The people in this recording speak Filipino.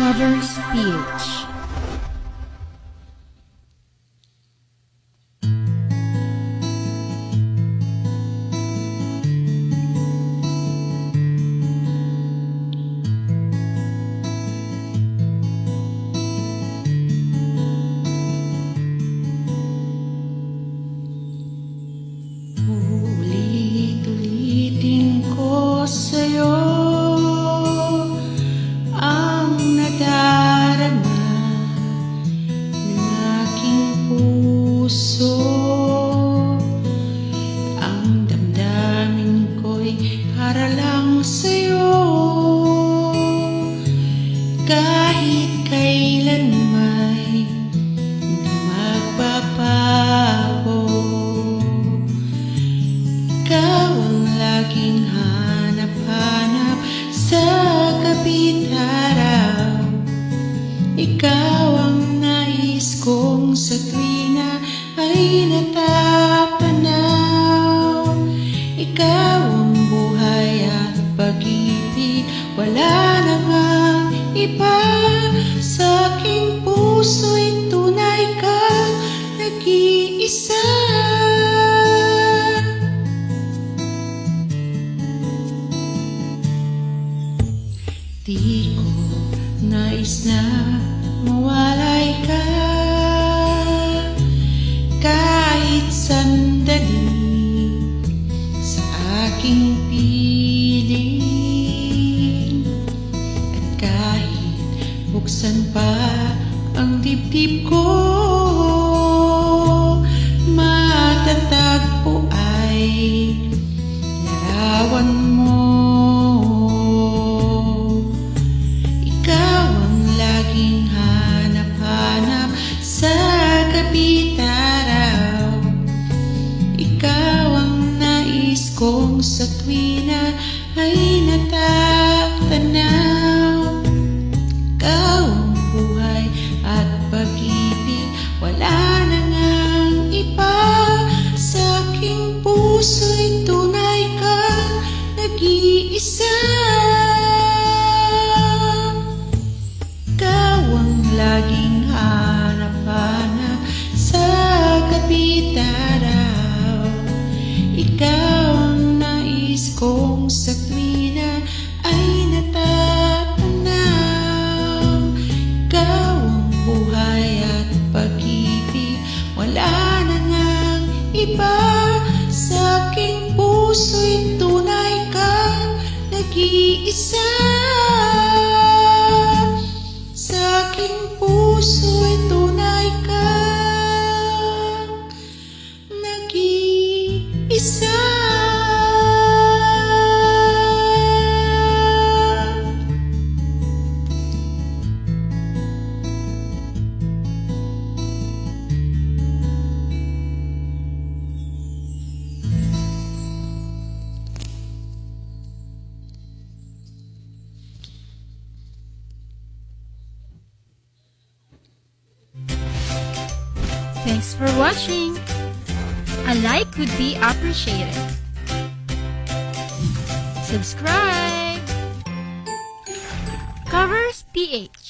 Covers PH. Ulit-ulitin ko sa'yo ang nadarama ng aking puso. Ang damdamin ko'y para lang sa'yo, kahit kailan may hindi magbabago. Ikaw ang laging hanap-hanap sa gabit araw. Ikaw ang nais kong sa tuwina ay natatanaw. Ikaw ang buhay at pag-ibig, wala namang iba. Sa aking puso'y tunay kang nag-iisa. Di ko nais na mawalay ka kahit sandali sa aking piling. At kahit buksan pa ang dibdib ko, matatagpo ay larawan mo. Sa gabit araw, ikaw ang nais kong sa tuwina ay natatanaw. Ikaw ang buhay at pag-ibig, wala na ngang iba. Sa aking puso'y tunay kang nag-iisa. Ikaw ang laging hanap-hanap sa gabit araw. Ikaw ang nais kong sa tuwina ay natatanaw. Ikaw ang buhay at pag-ibig, wala na ngang iba. Sa aking puso'y tunay kang nag-iisa. Sa aking puso'y tunay kang nag-iisa. Thanks for watching. A like would be appreciated. Subscribe. Covers PH.